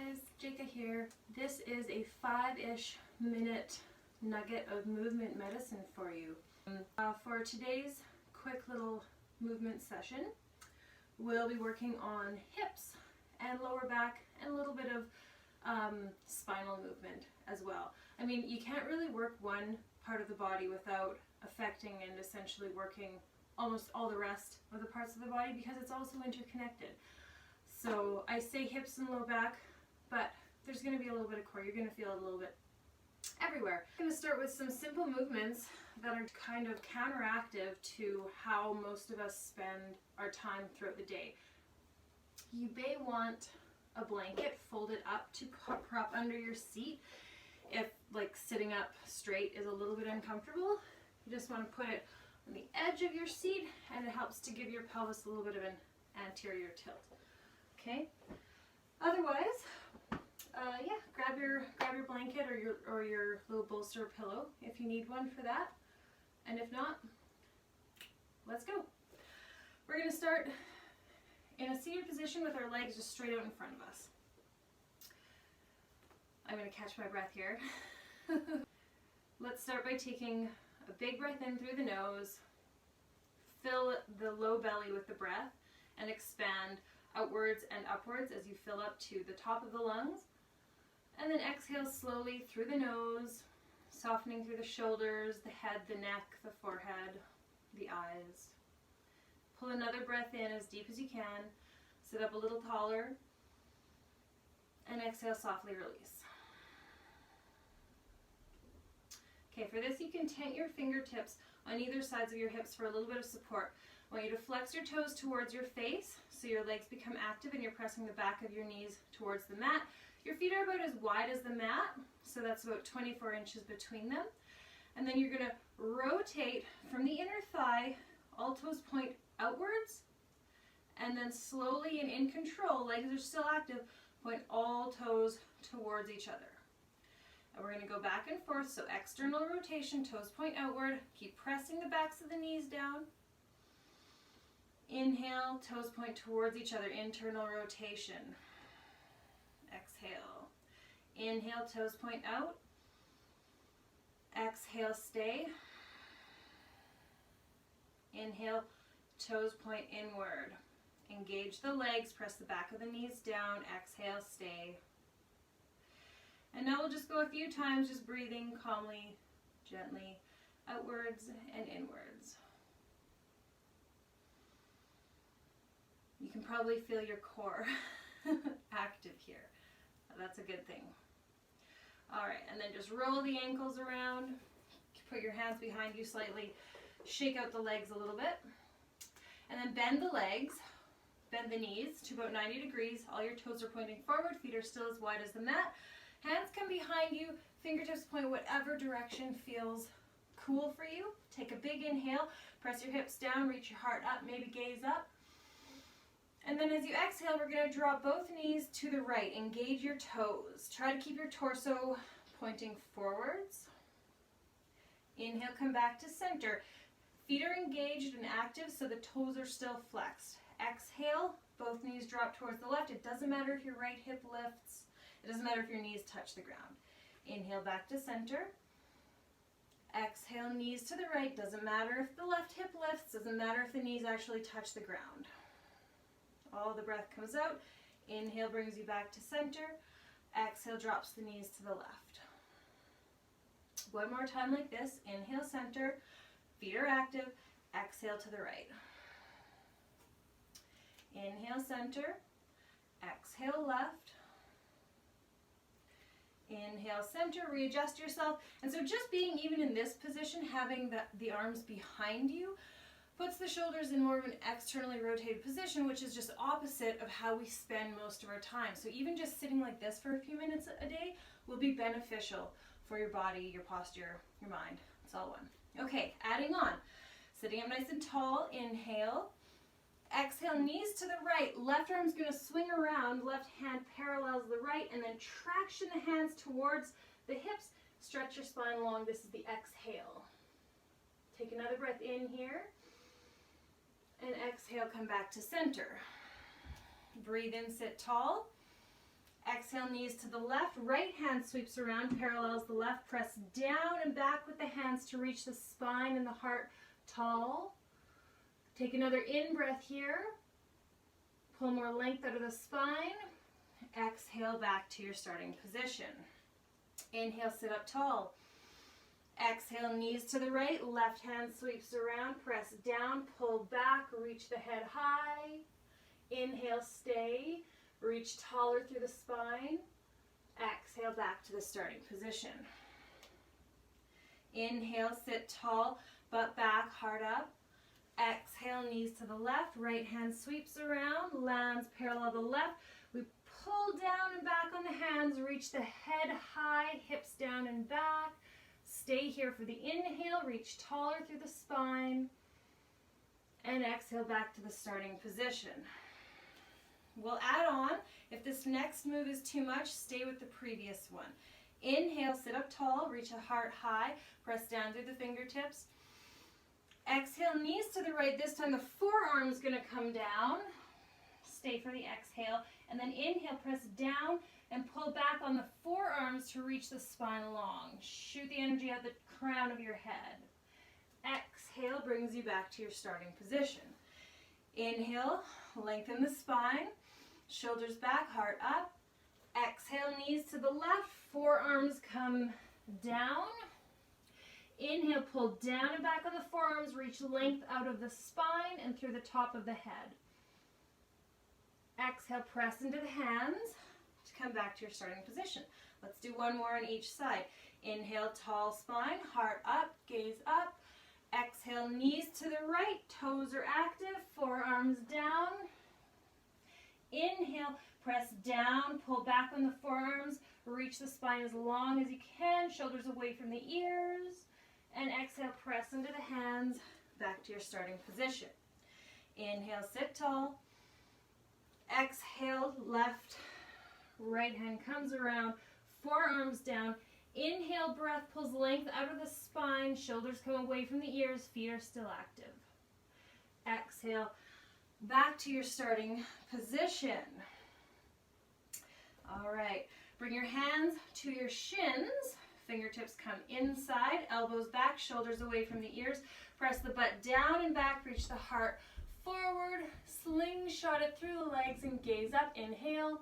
guys, Jaka here. This is a 5-ish minute nugget of movement medicine for you. For today's quick little movement session, we'll be working on hips and lower back and a little bit of spinal movement as well. I mean, you can't really work one part of the body without affecting and essentially working almost all the rest of the parts of the body because it's also interconnected. So I say hips and low back, but there's going to be a little bit of core. You're going to feel it a little bit everywhere. I'm going to start with some simple movements that are kind of counteractive to how most of us spend our time throughout the day. You may want a blanket folded up to prop under your seat. If like sitting up straight is a little bit uncomfortable, you just want to put it on the edge of your seat and it helps to give your pelvis a little bit of an anterior tilt. Okay. Otherwise, yeah, grab your blanket or your little bolster pillow if you need one for that. And if not, let's go. We're going to start in a seated position with our legs just straight out in front of us. I'm going to catch my breath here. Let's start by taking a big breath in through the nose. Fill the low belly with the breath and expand outwards and upwards as you fill up to the top of the lungs. And then exhale slowly through the nose, softening through the shoulders, the head, the neck, the forehead, the eyes. Pull another breath in as deep as you can. Sit up a little taller. And exhale, softly release. Okay, for this you can tent your fingertips on either sides of your hips for a little bit of support. I want you to flex your toes towards your face so your legs become active and you're pressing the back of your knees towards the mat. Your feet are about as wide as the mat, so that's about 24 inches between them. And then you're going to rotate from the inner thigh, all toes point outwards, and then slowly and in control, legs are still active, point all toes towards each other. And we're going to go back and forth, so external rotation, toes point outward, keep pressing the backs of the knees down. Inhale, toes point towards each other, internal rotation. Exhale. Inhale, toes point out. Exhale, stay. Inhale, toes point inward. Engage the legs, press the back of the knees down. Exhale, stay. And now we'll just go a few times, just breathing calmly, gently, outwards and inwards. You can probably feel your core active here. That's a good thing. All right, and then just roll the ankles around. Put your hands behind you slightly. Shake out the legs a little bit. And then bend the legs, bend the knees to about 90 degrees. All your toes are pointing forward. Feet are still as wide as the mat. Hands come behind you. Fingertips point whatever direction feels cool for you. Take a big inhale. Press your hips down. Reach your heart up. Maybe gaze up. And then as you exhale, we're going to draw both knees to the right. Engage your toes. Try to keep your torso pointing forwards. Inhale, come back to center. Feet are engaged and active, so the toes are still flexed. Exhale, both knees drop towards the left. It doesn't matter if your right hip lifts. It doesn't matter if your knees touch the ground. Inhale, back to center. Exhale, knees to the right. Doesn't matter if the left hip lifts. Doesn't matter if the knees actually touch the ground. All the breath comes out. Inhale brings you back to center. Exhale drops the knees to the left. One more time like this. Inhale, center. Feet are active. Exhale to the right. Inhale, center. Exhale, left. Inhale, center. Readjust yourself. And so just being even in this position, having the arms behind you, puts the shoulders in more of an externally rotated position, which is just opposite of how we spend most of our time. So even just sitting like this for a few minutes a day will be beneficial for your body, your posture, your mind. It's all one. Okay, adding on. Sitting up nice and tall, inhale. Exhale, knees to the right. Left arm's going to swing around. Left hand parallels the right, and then traction the hands towards the hips. Stretch your spine long. This is the exhale. Take another breath in here. And exhale, come back to center. Breathe in, sit tall. Exhale. Exhale, knees to the left. Right hand sweeps around, parallels the left. Press down and back with the hands to reach the spine and the heart tall. Take another in-breath here. Pull more length out of the spine. Exhale, back to your starting position. Inhale, sit up tall. Exhale, knees to the right. Left hand sweeps around. Press down, pull back, reach the head high. Inhale, stay. Reach taller through the spine. Exhale, back to the starting position. Inhale, sit tall, butt back, heart up. Exhale, knees to the left. Right hand sweeps around, lands parallel to the left. We pull down and back on the hands. Reach the head high, hips down and back. Stay here for the inhale. Reach taller through the spine. And exhale, back to the starting position. We'll add on. If this next move is too much, stay with the previous one. Inhale, sit up tall, reach a heart high, press down through the fingertips. Exhale, knees to the right. This time the forearm's going to come down. Stay for the exhale. And then inhale, press down and pull back on the forearms to reach the spine long. Shoot the energy out the crown of your head. Exhale brings you back to your starting position. Inhale, lengthen the spine. Shoulders back, heart up. Exhale, knees to the left. Forearms come down. Inhale, pull down and back on the forearms. Reach length out of the spine and through the top of the head. Exhale, press into the hands to come back to your starting position. Let's do one more on each side. Inhale, tall spine, heart up, gaze up. Exhale, knees to the right, toes are active, forearms down. Inhale, press down, pull back on the forearms, reach the spine as long as you can, shoulders away from the ears. And exhale, press into the hands, back to your starting position. Inhale, sit tall. Exhale, left, right hand comes around, forearms down. Inhale, breath pulls length out of the spine, shoulders come away from the ears, feet are still active. Exhale, back to your starting position. All right, bring your hands to your shins. Fingertips come inside, elbows back, shoulders away from the ears. Press the butt down and back, reach the heart forward. Slingshot it through the legs and gaze up. Inhale.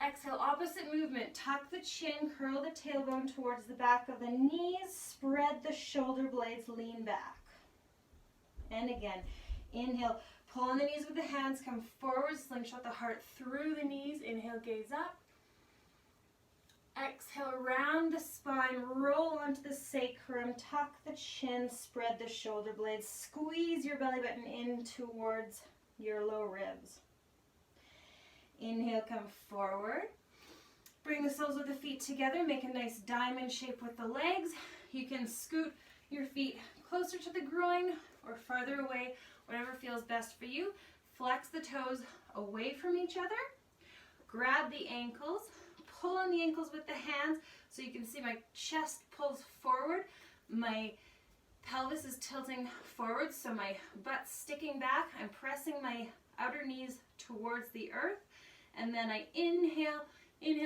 Exhale, opposite movement. Tuck the chin, curl the tailbone towards the back of the knees. Spread the shoulder blades, lean back. And again, inhale. Pull on the knees with the hands, come forward, slingshot the heart through the knees. Inhale, gaze up. Exhale, round the spine, roll onto the sacrum, tuck the chin, spread the shoulder blades, squeeze your belly button in towards your low ribs. Inhale, come forward. Bring the soles of the feet together, make a nice diamond shape with the legs. You can scoot your feet closer to the groin or farther away, whatever feels best for you. Flex the toes away from each other. Grab the ankles. Pull on the ankles with the hands so you can see my chest pulls forward. My pelvis is tilting forward, so my butt's sticking back. I'm pressing my outer knees towards the earth. And then I inhale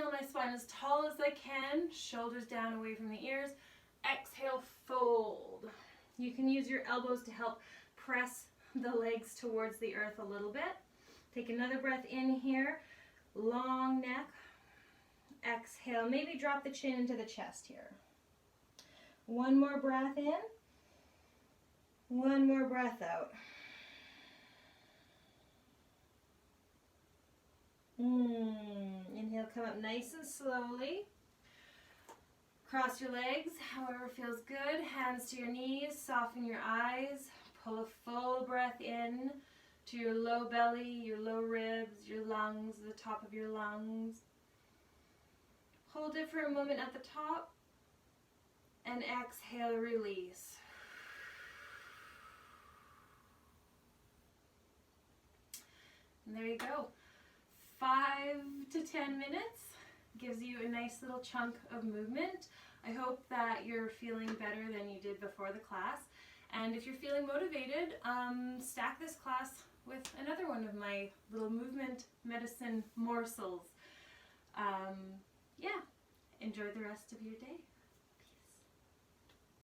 my spine as tall as I can. Shoulders down away from the ears. Exhale, fold. You can use your elbows to help press the legs towards the earth a little bit. Take another breath in here. Long neck. Exhale, maybe drop the chin into the chest here. One more breath in. One more breath out. Inhale, come up nice and slowly. Cross your legs, however feels good. Hands to your knees, soften your eyes. Pull a full breath in to your low belly, your low ribs, your lungs, the top of your lungs. Hold it for a moment at the top, and exhale, release. And there you go. 5 to 10 minutes gives you a nice little chunk of movement. I hope that you're feeling better than you did before the class. And if you're feeling motivated, stack this class with another one of my little movement medicine morsels. enjoy the rest of your day.